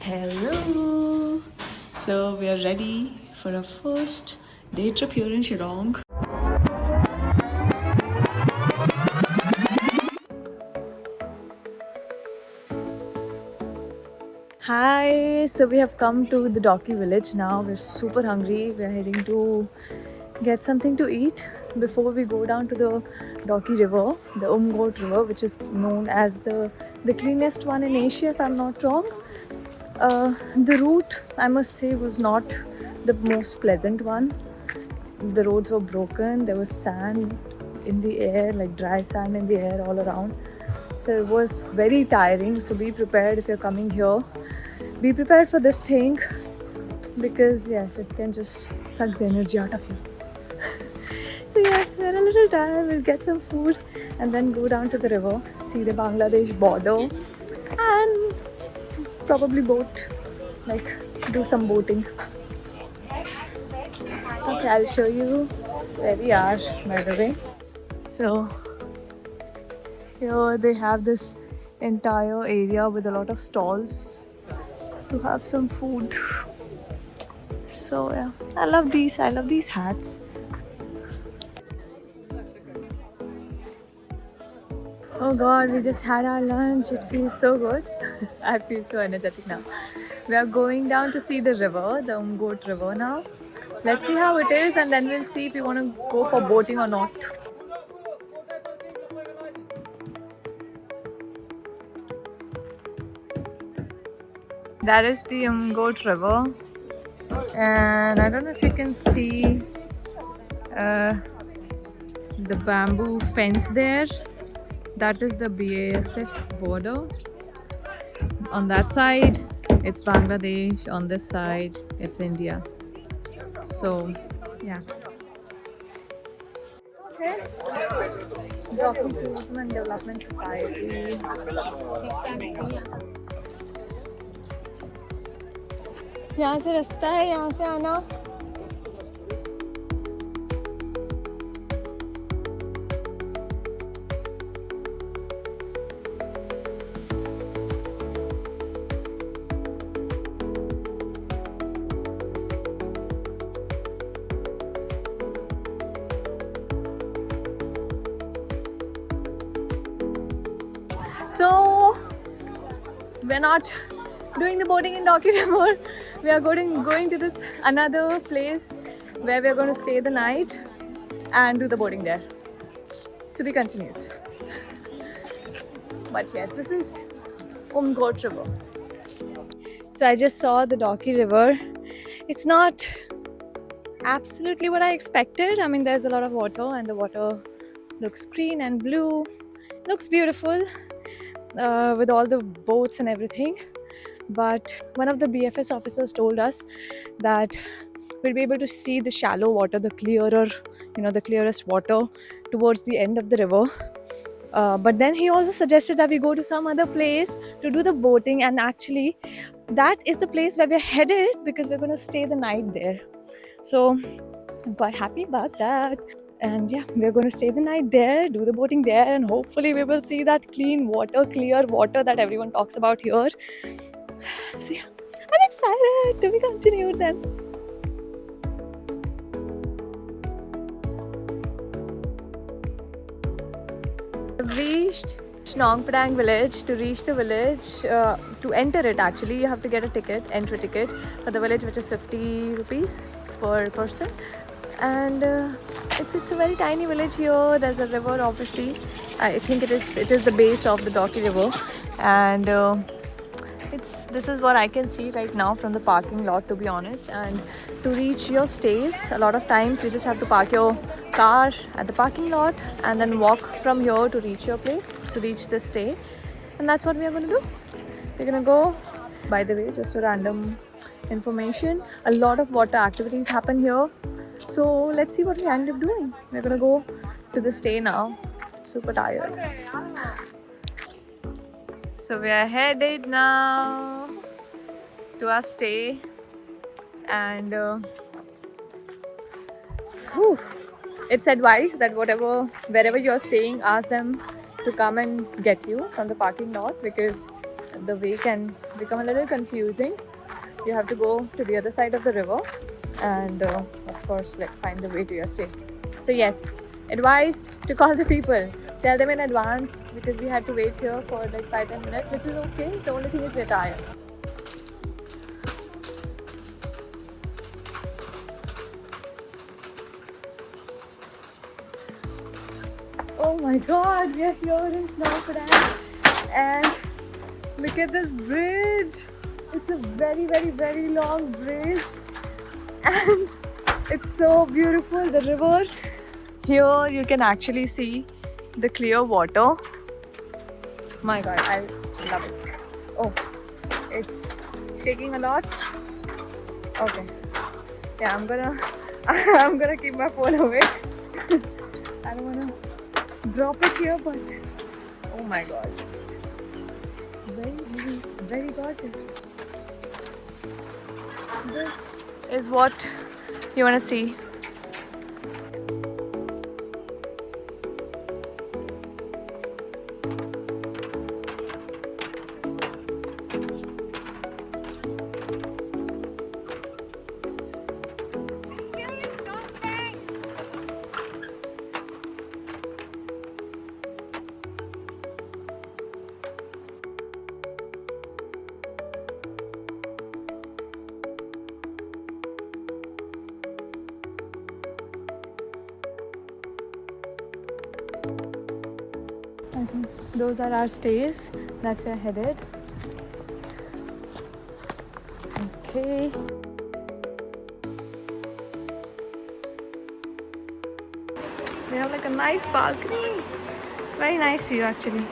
Hello! So we are ready for our first day trip here in Shillong. Hi! So we have come to the Doki village now. We're super hungry. We're heading to get something to eat before we go down to the Doki River, the Umgot River, which is known as the cleanest one in Asia, if I'm not wrong. The route, I must say, was not the most pleasant one. The roads were broken, there was sand in the air, like dry sand in the air all around. So it was very tiring. So be prepared if you're coming here. Be prepared for this thing because, yes, it can just suck the energy out of you. So, yes, we're a little tired. We'll get some food and then go down to the river, see the Bangladesh border, and probably boat, like do some boating. Okay, I'll show you where we are, by the way. So here they have this entire area with a lot of stalls to have some food. So yeah, I love these hats. Oh god, we just had our lunch. It feels so good. I feel so energetic now. We are going down to see the river, the Umgot River now. Let's see how it is and then we'll see if we want to go for boating or not. That is the Umgot River, and I don't know if you can see the bamboo fence there. That is the BASF border. On that side, it's Bangladesh. On this side, it's India. So, yeah. Okay. Doki Tourism and Development Society. यहाँ से रास्ता है, यहाँ से आना. So we're not doing the boating in Doki River. We are going to this another place where we are going to stay the night and do the boating there. To be continued. But yes, this is Umgot River. So I just saw the Doki River. It's not absolutely what I expected. I mean, there's a lot of water and the water looks green and blue. Looks beautiful with all the boats and everything. But one of the BFS officers told us that we'll be able to see the shallow water, the clearer, the clearest water towards the end of the river. But then he also suggested that we go to some other place to do the boating, and actually that is the place where we're headed because we're going to stay the night there. So I'm quite happy about that. And yeah, we're going to stay the night there, do the boating there, and hopefully we will see that clean water, clear water that everyone talks about here. So yeah, I'm excited to be continued then. I've reached Nong Padang village. To reach the village, to enter it actually, you have to get a ticket, entry ticket for the village, which is 50 rupees per person. And it's a very tiny village here. There's a river, obviously. I think it is the base of the Doki River, and this is what I can see right now from the parking lot, to be honest. And to reach your stays, a lot of times you just have to park your car at the parking lot and then walk from here to reach your place, to reach the stay. And that's what we are going to do. We're going to go, by the way, just a random information, a lot of water activities happen here. So let's see what we end up doing. We're going to go to the stay now. Super tired. So we are headed now to our stay, and it's advised that wherever you're staying, ask them to come and get you from the parking lot, because the way can become a little confusing. You have to go to the other side of the river and, of course, like find the way to your stay. So, yes, advice to call the people. Tell them in advance because we had to wait here for like 5-10 minutes, which is okay. The only thing is we're tired. Oh my god, we are here in Snowflake and look at this bridge. It's a very, very, very long bridge and it's so beautiful. The river here, you can actually see the clear water. My god, I love it. Oh, it's shaking a lot. Okay, yeah, I'm gonna keep my phone away. I don't wanna drop it here, but oh my god, just very, very, very gorgeous. This is what you wanna see. I think those are our stays. That's where we're headed. Okay. They have like a nice balcony. Very nice view actually.